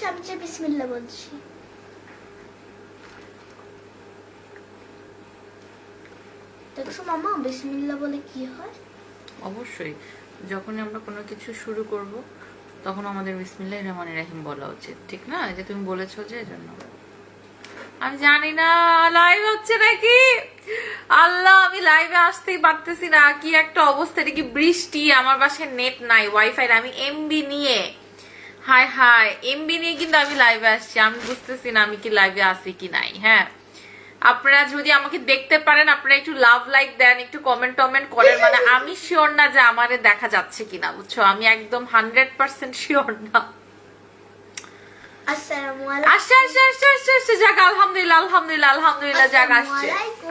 আমি যে বিসমিল্লাহ বলছি। দেখছো মামা বিসমিল্লাহ বলে কি হয়? অবশ্যই যখনই আমরা কোনো কিছু শুরু করব তখন আমাদের বিসমিল্লাহির রহমানির রহিম বলা উচিত, ঠিক না? যে তুমি বলেছো যে এজন্য। আমি জানি না লাইভ হচ্ছে নাকি। আল্লাহ, আমি লাইভে আসতেই পারতেছি না, কি একটা অবস্থা। এটা কি বৃষ্টি? আমার বাসায় নেট নাই, ওয়াইফাই। আমি এমবি নিয়ে, হায় হায়, এমবি নিয়ে কিন্তু আমি লাইভে আসছি। আমি বুঝতেছি না আমি কি লাইভে আসি কি নাই। হ্যাঁ, আপনারা যদি আমাকে দেখতে পারেন, আপনারা একটু লাভ লাইক দেন, একটু কমেন্ট টমেন্ট করেন। মানে আমি শিওর না যে আমারে দেখা যাচ্ছে কিনা, বুঝছো? আমি একদম 100% শিওর না।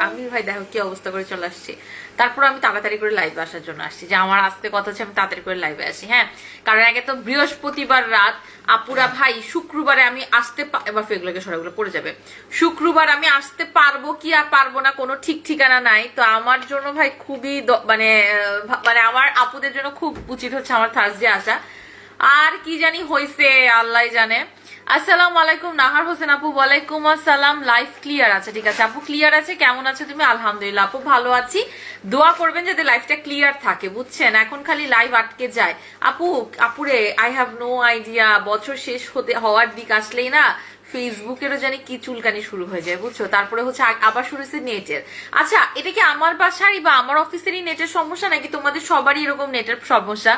আমি ভাই দেখো কি অবস্থা করে চলে আসছি। তারপর আমি তাড়াতাড়ি করে লাইভে আসার জন্য আসছি, যে আমার আসতে কথা হচ্ছে আমি তাড়াতাড়ি করে লাইভে আসি। হ্যাঁ, কারণ আগে তো বৃহস্পতিবার রাত, আপুরা ভাই শুক্রবারে আমি আসতে, এবার এগুলোকে সরাগুলো পড়ে যাবে। শুক্রবার আমি আসতে পারবো কি আর পারবো না কোনো ঠিক ঠিকানা নাই। তো আমার জন্য ভাই খুবই মানে মানে আমার আপুদের জন্য খুব উচিত হচ্ছে আমার থার্সডে আসা। আর কি জানি হয়েছে আল্লাহ জানে। আসসালামু আলাইকুম নাহার হোসেন আপু। ওয়ালাইকুম আসসালাম। লাইভ ক্লিয়ার আছে? ঠিক আছে আপু, ক্লিয়ার আছে। কেমন আছো তুমি? আলহামদুলিল্লাহ আপু ভালো আছি। দোয়া করবেন যাতে লাইভটা ক্লিয়ার থাকে, বুঝছেন? এখন খালি লাইভ আটকে যায়। আপুরে আই হ্যাভ নো আইডিয়া, বছর শেষ হওয়ার দিক আসলেই না ফেসবুকেরও জানি কি চুলকানি শুরু হয়ে যায়, বুঝছো? তারপরে হচ্ছে আবার শুরু হয়েছে নেটের। আচ্ছা, এটা কি আমার বাসারই বা আমার অফিসেরই নেটের সমস্যা, নাকি তোমাদের সবারই এরকম নেটের সমস্যা?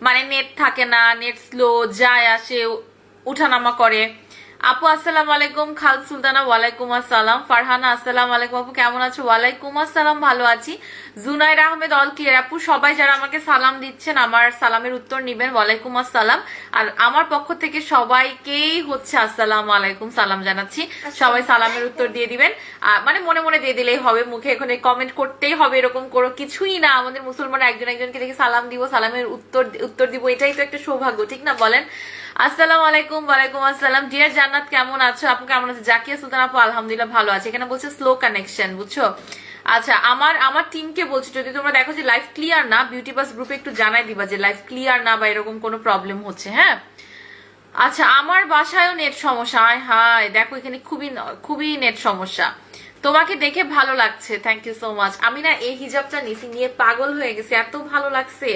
মানে নেট থাকে না, নেট স্লো, যায় আসে, উঠানামা করে। আপু আসসালামু আলাইকুম। খাল সুলতানা ওয়ালাইকুম আসসালাম। ফারহানা আসসালামু আলাইকুম আপু, কেমন আছো? ওয়ালাইকুম আসসালাম, ভালো আছি। জুনাইর আহমেদ অল ক্লিয়ার আপু। সবাই যারা আমাকে সালাম দিচ্ছেন আমার সালামের উত্তর নিবেন। ওয়ালাইকুম আসসালাম। আর আমার পক্ষ থেকে সবাইকেই হচ্ছে আসসালামু আলাইকুম সালাম জানাচ্ছি। সবাই সালামের উত্তর দিয়ে দিবেন। মানে মনে মনে দিয়ে দিলেই হবে, মুখে এখানে কমেন্ট করতেই হবে এরকম করো কিছুই না। আমাদের মুসলমানরা একজন একজনকে দেখে সালাম দিব, সালামের উত্তর দিব, এটাই তো একটা সৌভাগ্য, ঠিক না বলেন? আসসালামু আলাইকুম। ওয়ালাইকুম আসসালাম। ডিয়ার জান্নাত কেমন আছো আপু? কেমন আছে জাকিয়া সুলতান আপু? আলহামদুলিল্লাহ ভালো আছে। এখানে বলছে স্লো কানেকশন, বুঝছো? আচ্ছা, আমার টিমকে বলছি যদি তোমরা দেখো যে লাইভ ক্লিয়ার না, বিউটিবাস গ্রুপে একটু জানাই দিবা যে লাইভ ক্লিয়ার না বা এরকম কোনো প্রবলেম হচ্ছে। হ্যাঁ, আচ্ছা, আমার বাসায়ও নেট সমস্যা। হায় দেখো এখানে খুবই খুবই নেট সমস্যা। তোমাকে দেখে ভালো লাগছে, থ্যাংক ইউ সো মাচ। আমি না এই হিজাবটা নিছি, নিয়ে পাগল হয়ে গেছে, এত ভালো লাগছে।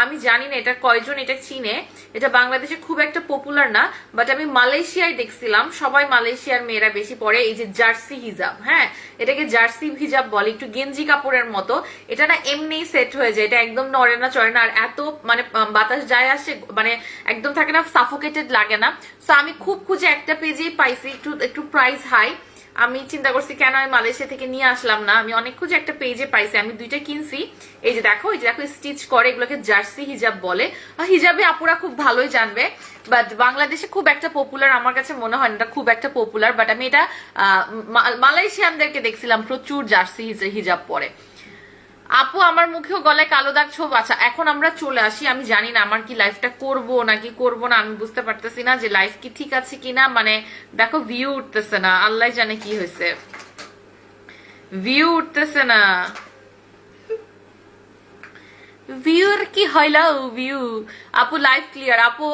আমি জানি না এটা কয়জন এটা চিনে, এটা বাংলাদেশে খুব একটা পপুলার না, বাট আমি মালয়েশিয়ায় দেখছিলাম সবাই মালয়েশিয়ার মেয়েরা বেশি পরে এই যে জার্সি হিজাব। হ্যাঁ, এটাকে জার্সি হিজাব বলে, একটু গেঞ্জি কাপড়ের মতো। এটা না এমনিই সেট হয়ে যায়, এটা একদম নড়ে না চড়ে না, আর এত মানে বাতাস যায় আসে, মানে একদম থাকে না, সাফোকেটেড লাগে না। তো আমি খুব খুঁজে একটা পেজেই পাইছি, একটু প্রাইস হাই। আমি চিন্তা করছি কেন আমি মালয়েশিয়া থেকে নিয়ে আসলাম না। আমি অনেক খুঁজে একটা পেজে পাইছি, আমি দুইটা কিনছি। এই যে দেখো স্টিচ করে, এগুলোকে জার্সি হিজাব বলে। হিজাবে আপুরা খুব ভালোই জানবে, বাট বাংলাদেশে খুব একটা পপুলার আমার কাছে মনে হয় না, এটা খুব একটা পপুলার। বাট আমি এটা মালয়েশিয়ানদেরকে দেখছিলাম প্রচুর জার্সি হিজাব পরে। আপু আমার মুখেও গলায় কালো দাগ ছোপ। আচ্ছা, এখন আমরা চলে আসি। আমি জানি না আমার কি লাইফটা করব নাকি করব না, আমি বুঝতে পারতেছি না যে লাইফ কি ঠিক আছে কিনা। মানে দেখো ভিউ উঠতেছে না, আল্লাহ জানে কি হয়েছে, ভিউ উঠতেছে না। ভিউর কি হইলো ভিউ? আপু লাইভ ক্লিয়ার। আপু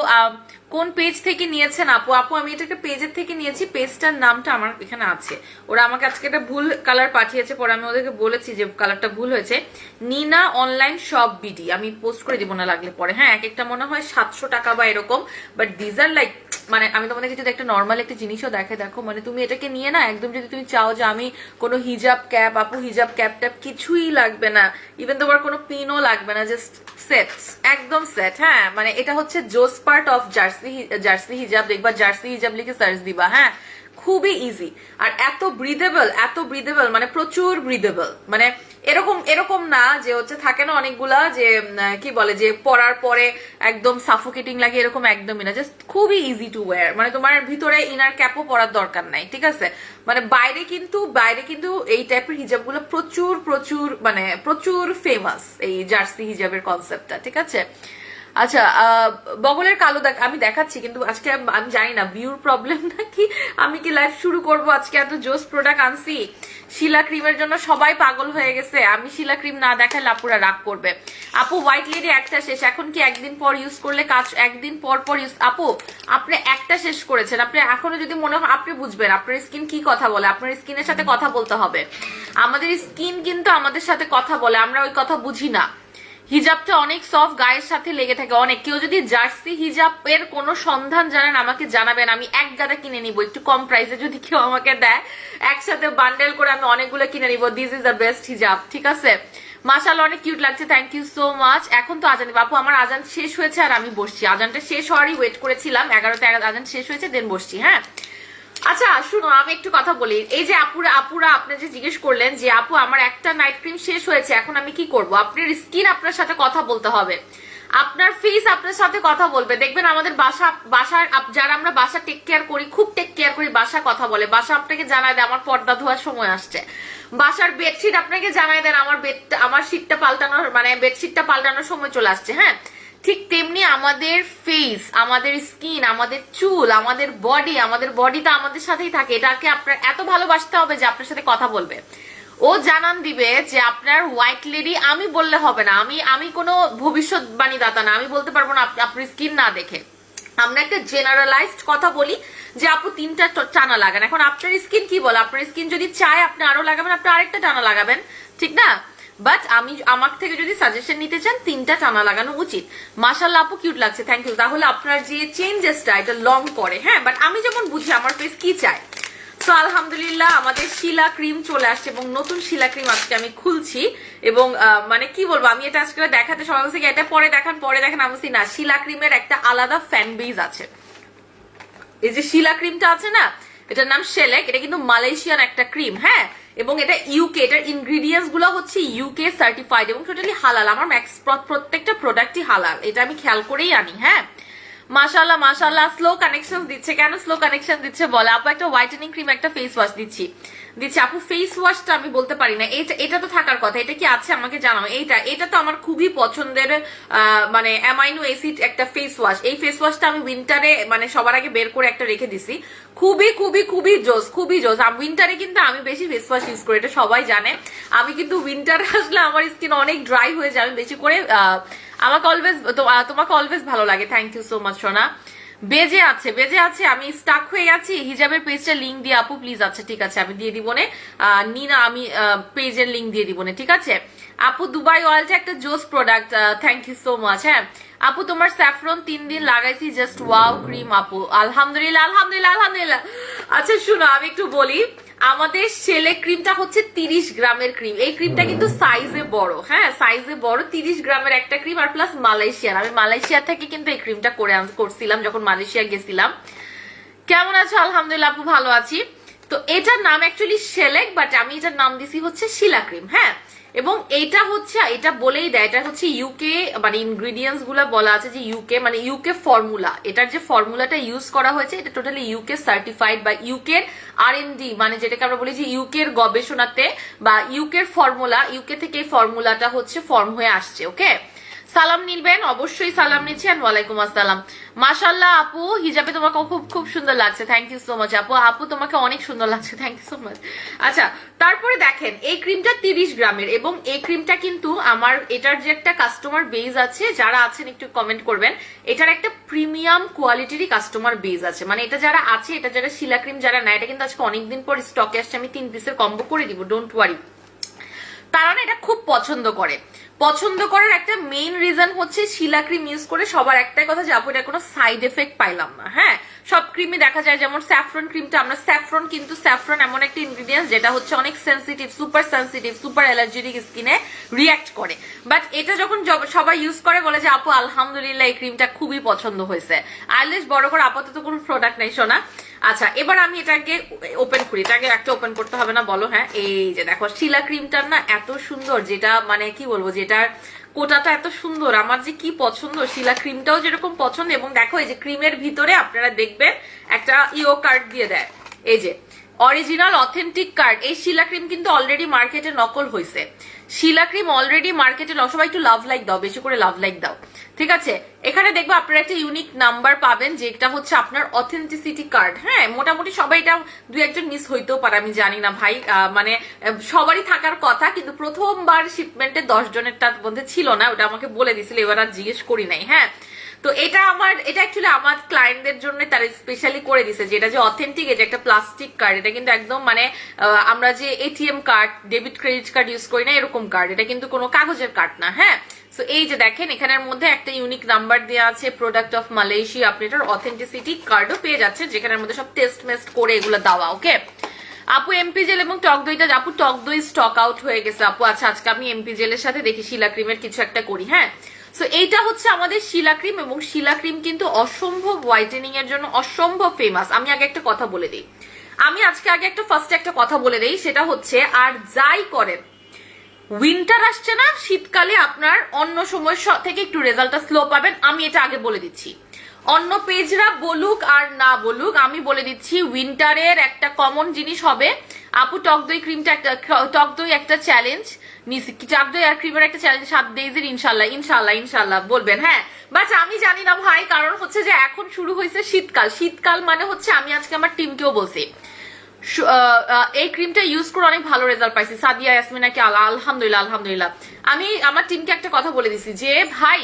কোন পেজ থেকে নিয়েছেন আপু? আপু আমি এটা একটা পেজের থেকে নিয়েছি, পেজটার নামটা আমার এখানে আছে। ওরা আমাকে আজকে একটা ভুল কালার পাঠিয়েছে, পরে আমি ওদেরকে বলেছি যে কালারটা ভুল হয়েছে। নিনা অনলাইন শপ বিডি, আমি পোস্ট করে দিব না লাগলে পরে। হ্যাঁ, এক একটা মনে হয় 700 টাকা বা এরকম, বাট দিজ আর লাইক, মানে আমি তোমাদেরকে যদি একটা নর্মাল একটা জিনিসও দেখে, দেখো মানে তুমি এটাকে নিয়ে না একদম, যদি তুমি চাও যে আমি কোনো হিজাব ক্যাপ, আপু হিজাব ক্যাপ ট্যাপ কিছুই লাগবে না, ইভেন তোমার কোনো পিনও লাগবে না, জাস্ট সেট, একদম সেট। হ্যাঁ, মানে এটা হচ্ছে জোস পার্ট অফ জার্সি হিজাব। দেখবা জার্সি হিজাব লিখে সার্চ দিবা। হ্যাঁ, খুবই ইজি, আর এত ব্রিদেবল, মানে প্রচুর ব্রিদেবল। মানে এরকম না যে হচ্ছে থাকে না অনেকগুলা যে কি বলে যে পরার পরে একদম সাফোকেটিং লাগে, এরকম একদমই না, জাস্ট খুবই ইজি টু ওয়্যার। মানে তোমার ভিতরে ইনার ক্যাপও পরার দরকার নাই, ঠিক আছে? মানে বাইরে কিন্তু এই টাইপের হিজাবগুলো প্রচুর মানে প্রচুর ফেমাস, এই জার্সি হিজাবের কনসেপ্টটা, ঠিক আছে? আচ্ছা বগলের কালো আমি দেখাচ্ছি, কিন্তু আজকে আমি জানি না ভিউর প্রবলেম নাকি আমি কি লাইভ শুরু করব। আজকে এত জোস প্রোডাক্ট আনছি, শিলা ক্রিমের জন্য সবাই পাগল হয়ে গেছে। আমি শিলা ক্রিম না দেখালে আপুরা রাগ করবে। আপু হোয়াইট লেডি একটা শেষ, এখন কি একদিন পর ইউজ করলে কাজ একদিন পর পর ইউজ? আপু আপনি একটা শেষ করেছেন, আপনি এখনো যদি মনে হয় আপনি বুঝবেন আপনার স্কিন কি কথা বলে, আপনার স্কিনের সাথে কথা বলতে হবে। আমাদের স্কিন কিন্তু আমাদের সাথে কথা বলে, আমরা ওই কথা বুঝি না। হিজাবটা অনেক সফট, গায়ের সাথে লেগে থাকে অনেক। কেউ যদি জার্সি হিজাবের কোনো সন্ধান জানেন আমাকে জানাবেন, আমি এক গাদা কিনে নিব একটু কম প্রাইসে, যদি কেউ আমাকে দেয় একসাথে বান্ডেল করে আমি অনেকগুলো কিনে নিব। দিস ইজ দ্য বেস্ট হিজাব, ঠিক আছে? মাশাআল্লাহ অনেক কিউট লাগছে, থ্যাংক ইউ সো মাচ। এখন তো আজান, বাপু আমার আজান শেষ হয়েছে আর আমি বসছি, আজানটা শেষ হওয়ারই ওয়েট করেছিলাম, 11তে আজান শেষ হয়েছে দেন বসছি। হ্যাঁ আচ্ছা শুনো, আমি একটু কথা বলি। এই যে আপুরা আপনি যে জিজ্ঞেস করলেন যে আপু আমার একটা নাইট ক্রিম শেষ হয়েছে, এখন আমি কি করব? আপনার স্কিন আপনার সাথে কথা বলতে হবে, আপনার ফেস আপনার সাথে কথা বলবে। দেখবেন আমাদের বাসার যারা আমরা বাসা টেক কেয়ার করি, খুব টেক কেয়ার করি, বাসা কথা বলে। বাসা আপনাকে জানায় দেয় আমার পর্দা ধোয়ার সময় আসছে। বাসার বেডশিট আপনাকে জানায় দেন আমার শীটটা পাল্টানোর মানে বেডশিটটা পাল্টানোর সময় চলে আসছে। হ্যাঁ ঠিক তেমনি আমাদের ফেস, আমাদের স্কিন, আমাদের চুল, আমাদের বডি তো আমাদের সাথেই থাকে। এটাকে আপনার এত ভালোবাসতে হবে যে আপনার সাথে কথা বলবে। ও জানান দিবে যে আপনার হোয়াইট লেডি, আমি বললে হবে না, আমি কোনো ভবিষ্যৎবাণী দাতা না, আমি বলতে পারবো না আপনার স্কিন না দেখে। আমরা একটা জেনারেলাইজড কথা বলি যে আপু 3টা টানা লাগান। এখন আপনার স্কিন কি বলে, আপনার স্কিন যদি চায় আপনি আরো লাগাবেন, আপনি আরেকটা টানা লাগাবেন, ঠিক না? বাট আমার থেকে যদি সাজেশন নিতে চান 3টা টানা লাগানো উচিত। মাশাআল্লাহ আপু কিউট লাগছে, থ্যাংক ইউ। তাহলে আপনার যে চেঞ্জেসটা এটা লং করে, হ্যাঁ বাট আমি যেমন বুঝি আমার ফেস কি চায়। তো আলহামদুলিল্লাহ আমাদের শিলা ক্রিম চলে আসছে এবং নতুন শিলা ক্রিম আজকে আমি খুলছি এবং মানে কি বলবো, আমি এটা আজকে দেখাতে সবাই বলছে এটা পরে দেখান আমি বলছি না, শিলা ক্রিমের একটা আলাদা ফ্যান বেজ আছে। এই যে শিলা ক্রিমটা আছে না, এটার নাম শেলেক, এটা কিন্তু মালয়েশিয়ান একটা ক্রিম। হ্যাঁ এবং এটা ইউকে, এটার ইনগ্রিডিয়েন্টস গুলো হচ্ছে ইউকে সার্টিফাইড এবং টোটালি হালাল। আমার প্রত্যেকটা প্রোডাক্টই হালাল, এটা আমি খেয়াল করেই আনি। হ্যাঁ মাশাআল্লাহ মাশাআল্লাহ। স্লো কানেকশন দিচ্ছে, কেন স্লো কানেকশন দিচ্ছে বলে? আপু একটা হোয়াইটেনিং ক্রিম একটা ফেস ওয়াশ দিচ্ছি আপু। ফেস ওয়াশটা আমি বলতে পারি না, এটা তো থাকার কথা, এটা কি আছে আমাকে জানাও। এটা তো আমার খুবই পছন্দের মানে অ্যামাইনো অ্যাসিড একটা ফেস ওয়াশ। এই ফেস ওয়াশটা আমি উইন্টারে মানে সবার আগে বের করে একটা রেখে দিছি, খুবই জোস। উইন্টারে কিন্তু আমি বেশি ফেস ওয়াশ ইউজ করি, এটা সবাই জানে। আমি কিন্তু উইন্টারে আসলে আমার স্কিন অনেক ড্রাই হয়ে যায়, আমি বেশি করে তোমাকে অলওয়েজ ভালো লাগে। থ্যাংক ইউ সো মাচ সোনা। বেজে আছে, আমি স্টাক হয়ে গেছি। হিজাবের পেজটা লিঙ্ক দিয়ে আপু প্লিজ। আচ্ছা ঠিক আছে আমি দিয়ে দিব না, নিনা আমি পেজের লিঙ্ক দিয়ে দিব না, ঠিক আছে আপু। দুবাই অয়েলটা একটা জোস product, thank you so much. হ্যাঁ আপু তোমার স্যাফরন 3 দিন লাগাইছি, জাস্ট ওয়াও ক্রিম আপু। আলহামদুলিল্লাহ। আচ্ছা শুনো আমি একটু বলি, আমাদের শেলে ক্রিমটা হচ্ছে 30 গ্রামের ক্রিম। এই ক্রিমটা কিন্তু সাইজে বড়, হ্যাঁ সাইজে বড়, 30 গ্রামের একটা ক্রিম আর প্লাস মালয়েশিয়ান। আমি মালয়েশিয়া থেকে কিন্তু এই ক্রিমটা করছিলাম যখন মালয়েশিয়া গেছিলাম। কেমন আছো? আলহামদুলিল্লাহ আপু ভালো আছি। তো এটার নাম অ্যাকচুয়ালি শেলেক, বাট আমি এটার নাম দিছি হচ্ছে শিলা ক্রিম। হ্যাঁ এবং এটা বলেই দেয়, এটা হচ্ছে ইউকে মানে ইনগ্রিডিয়েন্টস গুলা বলা আছে যে ইউকে মানে ইউকে ফর্মুলা। এটার যে ফর্মুলাটা ইউজ করা হয়েছে এটা টোটালি ইউকে সার্টিফাইড বা ইউকে R&D মানে যেটাকে আমরা বলি যে ইউকের গবেষণাতে বা ইউকের ফর্মুলা, ইউকে থেকে এই ফর্মুলাটা হচ্ছে ফর্ম হয়ে আসছে। ওকে সালাম নিলবেন, অবশ্যই সালাম নিচ্ছি। ওয়ালাইকুম আসসালাম। মাশাআল্লাহ আপু হিজাবে তোমাকে খুব সুন্দর লাগছে, থ্যাংক ইউ সো মাচ আপু তোমাকে অনেক সুন্দর লাগছে, থ্যাংক ইউ সো মাচ। আচ্ছা তারপরে দেখেন এই ক্রিমটা 30 গ্রামের এবং এই ক্রিমটা কিন্তু আমার এটার যে একটা কাস্টমার বেজ আছে, যারা আছেন একটু কমেন্ট করবেন, এটার একটা প্রিমিয়াম কোয়ালিটিরই কাস্টমার বেজ আছে। মানে এটা যারা আছে, এটা যারা শিলা ক্রিম যারা নেয়, এটা কিন্তু আজকে অনেকদিন পর স্টকে আসছে, আমি 3 পিসের কম্বো করে দিব, ডোন্ট ওয়ারি। তারা না এটা খুব পছন্দ করার একটা মেইন রিজন হচ্ছে শিলা ক্রিম ইউজ করে সবার একটাই কথা যে আপু এটা কোনো সাইড এফেক্ট পাইলাম না। হ্যাঁ সব ক্রিমই দেখা যায়, যেমন স্যাফরন ক্রিমটা আমরা কিন্তু স্যাফরন এমন একটা ইনগ্রিডিয়েন্টস যেটা হচ্ছে অনেক সেন্সিটিভ, সুপার অ্যালার্জেটিক স্কিনে রিয়াক্ট করে। বাট এটা যখন সবাই ইউজ করে বলে যে আপু আলহামদুলিল্লাহ এই ক্রিমটা খুবই পছন্দ হয়েছে। আইলেস বড় করে আপাতত কোনো প্রোডাক্ট নেই শোনা। আচ্ছা এবার আমি এটাকে ওপেন করি, এটাকে একটা ওপেন করতে হবে না বলো। হ্যাঁ এই যে দেখো শিলা ক্রিমটার না এত সুন্দর, যেটা মানে কি বলবো, যেটার কোটাটা এত সুন্দর, আমার যে কি পছন্দ। শিলা ক্রিমটাও যেরকম পছন্দ এবং দেখো এই যে ক্রিমের ভিতরে আপনারা দেখবেন একটা ইও কার্ড দিয়ে দেয়, এই যে অরিজিনাল অথেন্টিক কার্ড। এই শিলা ক্রিম কিন্তু অলরেডি মার্কেটে নকল হয়েছে, শিলা ক্রিম অলরেডি মার্কেটে, সবাই একটু লাভ লাইক দাও, বেশি করে লাভ লাইক দাও, ঠিক আছে? এখানে দেখবো আপনারা একটা ইউনিক নাম্বার পাবেন, যেটা হচ্ছে আপনার অথেন্টিসিটি কার্ড। হ্যাঁ, মোটামুটি সবাই এটা, দুই একজন মিস হইতেও পারে, আমি জানি না ভাই, মানে সবারই থাকার কথা, কিন্তু প্রথমবার শিপমেন্টে 10 জনেরটার মধ্যে ছিল না, ওটা আমাকে বলে দিছিল, এবার আর জিজ্ঞেস করি নাই। হ্যাঁ, তো এটা অ্যাকচুয়ালি আমার ক্লায়েন্টদের জন্য তারা স্পেশালি করে দিছে, যে এটা যে অথেন্টিক, এটা একটা প্লাস্টিক কার্ড, এটা কিন্তু একদম মানে আমরা যে ATM card, debit credit card use করি না এরকম কার্ড, এটা কিন্তু কোনো কাগজের কার্ড না। হ্যাঁ, সো এই যে দেখেন এখানের মধ্যে একটা ইউনিক নাম্বার দেওয়া আছে, প্রোডাক্ট অফ মালয়েশিয়া, আপনি এটার অথেন্টিসিটি কার্ডও পেয়ে যাচ্ছেন, যেখানের মধ্যে সব টেস্ট মেস্ট করে এগুলো দেওয়া। ওকে আপু, এমপি জেল এবং টক দইটা, আপু টক দই স্টক আউট হয়ে গেছে আপু। আচ্ছা, আজকে আমি এমপি জেলের সাথে দেখি শিলা ক্রিমের কিছু একটা করি। হ্যাঁ, সো এইটা হচ্ছে আমাদের শিলা ক্রিম, এবং শিলা ক্রিম কিন্তু অসম্ভব হোয়াইটেনিং এর জন্য অসম্ভব ফেমাস। আমি আগে একটা কথা বলে দিই, ফার্স্টে একটা কথা বলে দিই, সেটা হচ্ছে আর যাই করেন, উইন্টার আসছে না, শীতকালে আপনার অন্য সময় থেকে একটু রেজাল্টটা স্লো পাবেন, আমি এটা আগে বলে দিচ্ছি। অন্য পেজরা বলুক আর না বলুক, আমি বলে দিচ্ছি উইন্টারের একটা কমন জিনিস হবে আপু, টক দই ক্রিমটা একটা, টক দই একটা চ্যালেঞ্জ, টক দই আর ক্রিমের একটা চ্যালেঞ্জ 7 ডেজের, ইনশাল্লাহ ইনশাল্লাহ ইনশাল্লাহ বলবেন। হ্যাঁ, বাট আমি জানি না ভাই, কারণ হচ্ছে যে এখন শুরু হয়েছে শীতকাল, শীতকাল মানে হচ্ছে, আমি আজকে আমার টিমকেও বলছি এই ক্রিমটা ইউজ করে অনেক ভালো রেজাল্ট পাইছি, সাদিয়া ইয়াসমিনাকে আলহামদুলিল্লাহ আলহামদুলিল্লাহ। আমি আমার টিমকে একটা কথা বলে দিছি যে ভাই,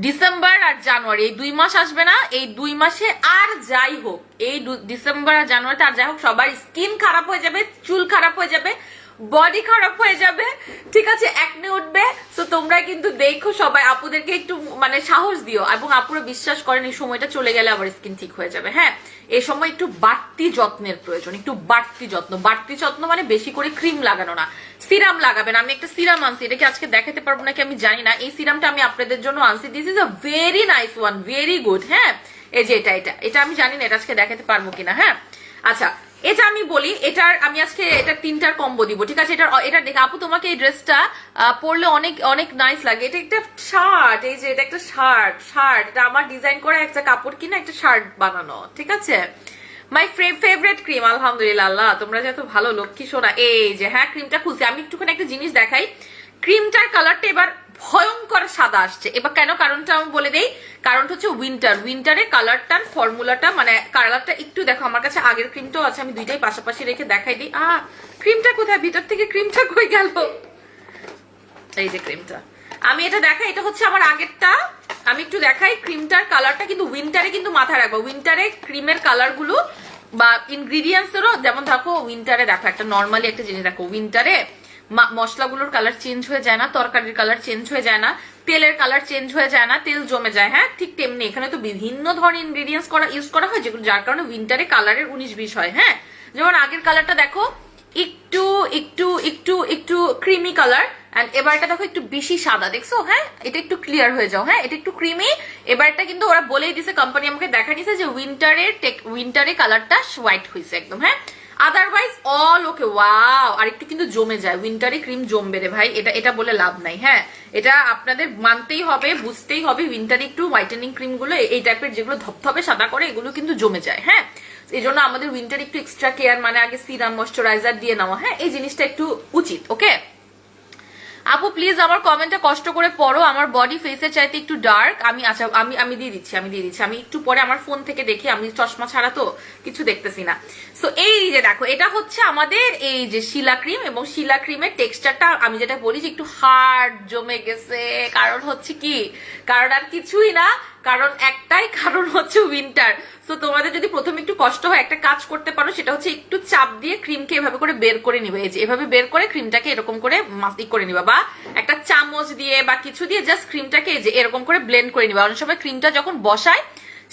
ডিসেম্বর আর জানুয়ারি এই 2 মাস আসবে না, এই 2 মাসে আর যাই হোক, এই ডিসেম্বর আর জানুয়ারিতে আর যাই হোক, সবার স্কিন খারাপ হয়ে যাবে, চুল খারাপ হয়ে যাবে, বডি খারাপ হয়ে যাবে, ঠিক আছে, একনে উঠবে। তো তোমরা কিন্তু দেখো, সবাই আপুদেরকে একটু মানে সাহস দিও, এবং আপুরা বিশ্বাস করেন এই সময়টা চলে গেলে আবার স্কিন ঠিক হয়ে যাবে। হ্যাঁ, এই সময় একটু বাড়তি যত্নের প্রয়োজন, একটু বাড়তি যত্ন মানে বেশি করে ক্রিম লাগানো না, সিরাম লাগাবেন। আমি একটা সিরাম আনছি, এটাকে আজকে দেখাতে পারবো নাকি আমি জানি না, এই সিরামটা আমি আপনাদের জন্য আনছি, this is a very nice one, very good. হ্যাঁ, এই যে এটা আমি জানি না এটা আজকে দেখাতে পারবো কিনা। হ্যাঁ, আচ্ছা, এটা আমি বলি, এটার আমি আজকে এটা 3টার কম্বো দিব, ঠিক আছে? এটা দেখে আপু, তোমাকে এই ড্রেসটা পরলে অনেক অনেক নাইস লাগে। এটা একটা শার্ট, এই যে এটা একটা শার্ট, এটা আমার ডিজাইন করা একটা কাপড় কিনা একটা শার্ট বানানো, ঠিক আছে? মাই ফেভারিট ক্রিম, আলহামদুলিল্লাহ, আল্লাহ তোমরা যে এত ভালো, লক্ষ্মী সোনা। এই যে হ্যাঁ, ক্রিমটা খুলছি আমি, একটুখানি একটা জিনিস দেখাই, ক্রিমটার কালারটা এবার ভয়ঙ্কর সাদা আসছে। এবার কেন, কারণটা আমি বলে দেই, কারণটা হচ্ছে উইন্টারে কালারটার ফর্মুলাটা, মানে কালারটা একটু দেখো, আমার কাছে আগের ক্রিমটাও আছে, আমি দুইটাই পাশাপাশি রেখে দেখাই দিই। ক্রিমটা কোথায়, ভিতর থেকে ক্রিমটা কই গেল? এই যে ক্রিমটা, আমি এটা দেখাই, এটা হচ্ছে আমার আগেরটা, আমি একটু দেখাই ক্রিমটার কালারটা। কিন্তু উইন্টারে কিন্তু মাথায় রাখবো, উইন্টারে ক্রিমের কালার গুলো বা ইনগ্রিডিয়েন্টস এরও, যেমন দেখো উইন্টারে দেখো একটা নর্মালি একটা জিনিস দেখো, উইন্টারে মশলাগুলোর কালার চেঞ্জ হয়ে যায় না, তরকারির কালার চেঞ্জ হয়ে যায় না, তেলের কালার চেঞ্জ হয়ে যায় না, তেল জমে যায়। হ্যাঁ, ঠিক তেমনি এখানে তো বিভিন্ন ধরনের ইনগ্রিডিয়েন্টস ইউজ করা হয়, যেগুলো যার কারণে উইন্টারে কালারের 19-20 হয়। হ্যাঁ, যেমন আগের কালারটা দেখো একটু একটু একটু একটু ক্রিমি কালার, এন্ড এবারটা দেখো একটু বেশি সাদা, দেখছো? হ্যাঁ, এটা একটু ক্লিয়ার হয়ে যাও। হ্যাঁ, এটা একটু ক্রিমি। এবারটা কিন্তু ওরা বলেই দিছে, কোম্পানি আমাকে দেখা নিছে যে উইন্টারে কালারটা হোয়াইট হয়েছে একদম। হ্যাঁ, আদারওয়াইজ অল ওকে। ওয়াও, আর একটু কিন্তু জমে যায়, উইন্টারে ক্রিম জমবে রে ভাই, এটা বলে লাভ নাই। হ্যাঁ, এটা আপনাদের মানতেই হবে, বুঝতেই হবে, উইন্টারে একটু হোয়াইটেনিং ক্রিম গুলো এই টাইপের যেগুলো ধপধপে সাদা করে, এগুলো কিন্তু জমে যায়। হ্যাঁ, এই জন্য আমাদের উইন্টারে একটু এক্সট্রা কেয়ার, মানে আগে সিরাম ময়শ্চারাইজার দিয়ে নেওয়া। হ্যাঁ, এই জিনিসটা একটু উচিত। ওকে আপু, প্লিজ আমার কমেন্টটা কষ্ট করে পড়ো, আমার বডি ফেসের চাইতে একটু ডার্ক। আচ্ছা, আমি দিয়ে দিচ্ছি, আমি একটু পরে আমার ফোন থেকে দেখি, আমি চশমা ছাড়া তো কিছু দেখতেছি না। সো এই যে দেখো, এটা হচ্ছে আমাদের এই যে শিলা ক্রিম, এবং শিলা ক্রিমের টেক্সচারটা আমি যেটা বলি যে একটু হার্ড জমে গেছে। কারণ হচ্ছে কি, কারণ আর কিছুই না, কারণ একটাই, কারণ হচ্ছে উইন্টার। সো তোমাদের যদি প্রথমে একটু কষ্ট হয়, একটা কাজ করতে পারো, সেটা হচ্ছে একটু চাপ দিয়ে ক্রিমকে এভাবে করে বের করে নিবে, এই যে এভাবে বের করে ক্রিমটাকে এরকম করে মাস্তি করে নিবা, বা একটা চামচ দিয়ে বা কিছু দিয়ে জাস্ট ক্রিমটাকে এই যে এরকম করে ব্লেন্ড করে নিবা। অনেক সময় ক্রিমটা যখন বসায়,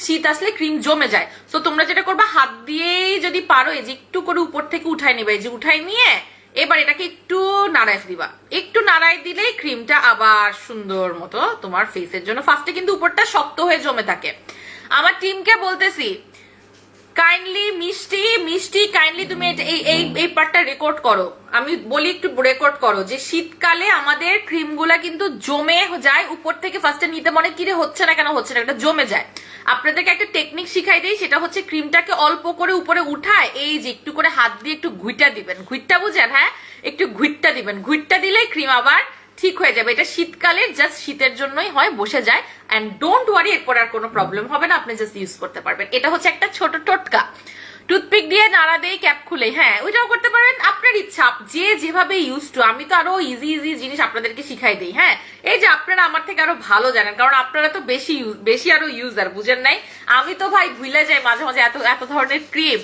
শীত আসলে ক্রিম জমে যায়। সো তোমরা যেটা করবা, হাত দিয়েই যদি পারো, এই যে একটু করে উপর থেকে উঠাই নিবা, এই যে উঠাই নিয়ে এবার এটাকে একটু নাড়াই দিবা, একটু নাড়াই দিলেই ক্রিমটা আবার সুন্দর মতো তোমার ফেসের জন্য। ফার্স্টে কিন্তু উপরটা শক্ত হয়ে জমে থাকে। আমার টিমকে বলতেছি, কাইন্ডলি মিষ্টি মিষ্টি কাইন্ডলি তুমি এই পার্টটা রেকর্ড করো, আমি বলি একটু রেকর্ড করো যে শীতকালে আমাদের ক্রিমগুলা কিন্তু জমে যায় উপর থেকে। ফার্স্টে নিতে মনে কিরে হচ্ছে না কেন, হচ্ছে না, এটা জমে যায়। আপনাদেরকে একটা টেকনিক শিখাই দিই, সেটা হচ্ছে ক্রিমটাকে অল্প করে উপরে উঠায় এই যে একটু করে হাত দিয়ে একটু ঘুইটা দিবেন, ঘুইটটা বুঝেন, হ্যাঁ একটু ঘুইটটা দিবেন, ঘুইটটা দিলেই ক্রিম আবার ঠিক হয়ে যাবে। এটা শীতকালে জাস্ট শীতের জন্যই হয়, বসে যায়। এন্ড ডোন্ট ওয়ারি, এরপর আর কোনো প্রবলেম হবে না, আপনি জাস্ট ইউজ করতে পারবেন। এটা হচ্ছে একটা ছোট টোটকা, টুথপিক দিয়ে নাড়া দিয়ে ক্যাপ খুলে, হ্যাঁ ওইটাও করতে পারবেন, আপনার ইচ্ছা, যে যেভাবে ইউজ টু। আমি তো আরো ইজি ইজি জিনিস আপনাদেরকে শিখাই দিই, হ্যাঁ এই যে আপনারা আমার থেকে আরো ভালো জানেন, কারণ আপনারা তো বেশি আরো ইউজার, বুঝেন নাই? আমি তো ভাই ভুলে যাই মাঝে মাঝে এত ধরনের ক্রিম।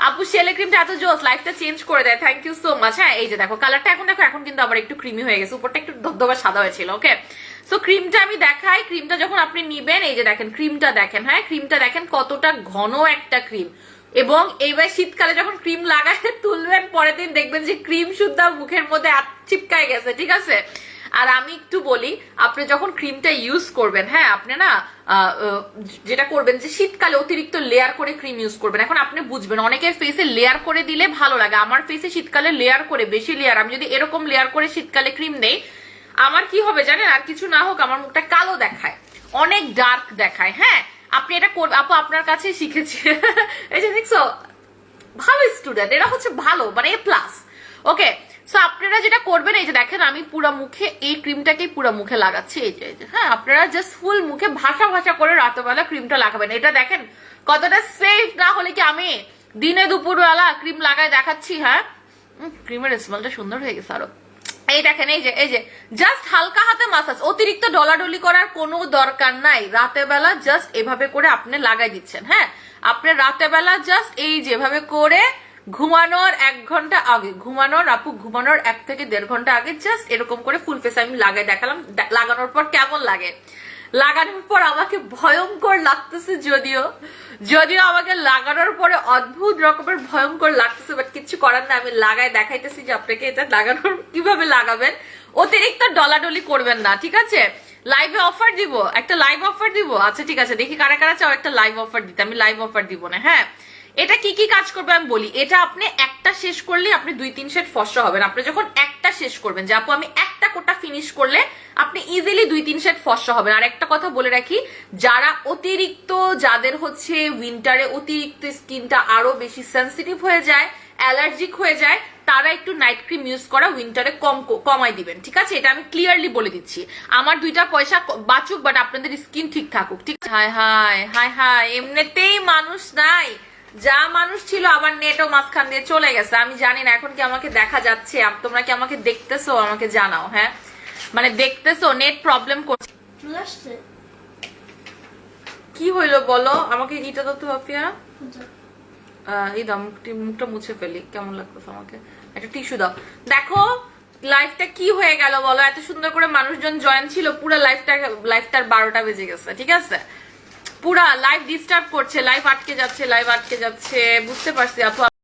আপু শেলে ক্রিমটা এত জোস, লাইফটা চেঞ্জ করে দেয়, থ্যাংক ইউ সো মাচ। হ্যাঁ এই যে দেখো কালারটা এখন দেখো, এখন কিন্তু আবার একটু ক্রিমি হয়ে গেছে, উপরটা একটু ধবধবা সাদা হয়েছিল। ওকে, সো ক্রিমটা আমি দেখাই, ক্রিমটা যখন আপনি নিবেন, এই যে দেখেন ক্রিমটা দেখেন, হ্যাঁ ক্রিমটা দেখেন কতটা ঘন একটা ক্রিম। এবং এইবার শীতকালে যখন ক্রিম লাগায় তুলবেন, পরের দিন দেখবেন যে ক্রিম শুদ্ধ মুখের মধ্যে চিপকায় গেছে, ঠিক আছে? আর আমি একটু বলি, আপনি যখন ক্রিমটা ইউজ করবেন, হ্যাঁ আপনি না যেটা করবেন যে শীতকালে অতিরিক্ত লেয়ার করে ক্রিম ইউজ করবেন। এখন আপনি বুঝবেন অনেকের ফেসে লেয়ার করে দিলে ভালো লাগে, আমার ফেসে শীতকালে লেয়ার করে, বেশি লেয়ার, আমি যদি এরকম লেয়ার করে শীতকালে ক্রিম দেই, আমার কি হবে জানেন? আর কিছু না হোক আমার মুখটা কালো দেখায়, অনেক ডার্ক দেখায়। হ্যাঁ আপনি এটা করবেন, আপু আপনার কাছে শিখেছি। এই যে দেখছো, ভালো স্টুডেন্ট, এরা হচ্ছে ভালো, মানে এ প্লাস। ওকে, সো আপনারা যেটা করবেন, এই যে দেখেন আমি পুরো মুখে এই ক্রিমটাকে পুরো মুখে লাগাচ্ছি, এই যে হ্যাঁ আপনারা জাস্ট ফুল মুখে ভাসা ভাসা করে রাতেবেলা ক্রিমটা লাগাবেন। এটা দেখেন কতটা সেফ, না হলে কি আমি দিনে দুপুরবেলা ক্রিম লাগায় দেখাচ্ছি? হ্যাঁ ক্রিমের স্মেলটা সুন্দর হয়ে গেছে আরো। এই দেখেন এই যে জাস্ট হালকা হাতে মাসাজ, অতিরিক্ত ডলাডলি করার কোনো দরকার নাই। রাতে বেলা জাস্ট এভাবে করে আপনি লাগাই দিচ্ছেন, হ্যাঁ আপনি রাতে বেলা জাস্ট এই যেভাবে করে ঘুমানোর 1 ঘন্টা আগে, ঘুমানোর আপু ঘুমানোর 1 থেকে 1.5 ঘন্টা আগে জাস্ট এরকম করে ফুল ফেস আমি লাগাই দেখালাম। লাগানোর পর কেমন লাগে? লাগানোর পর আমাকে ভয়ঙ্কর লাগতেছে, যদিও আমাকে লাগানোর পরে অদ্ভুত রকমের ভয়ঙ্কর লাগতেছে, বাট কিছু করার না, আমি লাগাই দেখাইতেছি যে আপনাকে এটা লাগানোর কিভাবে লাগাবেন। অতিরিক্ত ডলাডলি করবেন না, ঠিক আছে? লাইভে অফার দিব, একটা লাইভ অফার দিব। আচ্ছা ঠিক আছে, দেখি কারা কারা চাও একটা লাইভ অফার দিতে। আমি লাইভ অফার দিব না। হ্যাঁ এটা কি কি কাজ করবে আমি বলি। এটা আপনি একটা শেষ করলে আপনি 2-3 সেট ফর্সা হবেন। আপনি যখন একটা শেষ করবেন, যে আপু আমি একটা কোটা ফিনিশ করলে, আপনি ইজিলি 2-3 সেট ফর্সা হবেন। আর একটা কথা বলে রাখি, যারা অতিরিক্ত, যাদের হচ্ছে উইন্টারে অতিরিক্ত স্কিনটা আরো বেশি সেন্সিটিভ হয়ে যায়, অ্যালার্জিক হয়ে যায়, তারা একটু নাইট ক্রিম ইউজ করা উইন্টারে কমাই দিবেন, ঠিক আছে? এটা আমি ক্লিয়ারলি বলে দিচ্ছি। আমার 2টা পয়সা বাঁচুক, বাট আপনাদের স্কিন ঠিক থাকুক, ঠিক আছে? হাই হাই হাই হাই, এমনিতেই মানুষ নাই, যা মানুষ ছিল আবার নেটও মাঝখান দিয়ে চলে গেছে। আমি জানি না এখন কি আমাকে দেখা যাচ্ছে, তোমরা কি আমাকে দেখতেছো? আমাকে জানাও। হ্যাঁ মানে দেখতেছো, নেট প্রবলেম করছে। কি হইলো বলো আমাকে, এটা তো হাফিয়া এই দাও, মুখটা মুছে ফেলি, কেমন লাগতেছে আমাকে? একটা টিস্যু দাও। দেখো লাইফটা কি হয়ে গেল বলো, এত সুন্দর করে মানুষজন জয়েন ছিল, পুরো লাইফটার 12টা বেজে গেছে, ঠিক আছে? পুরা লাইভ ডিস্টার্ব করছে, লাইভ আটকে যাচ্ছে, বুঝতে পারছি আপু।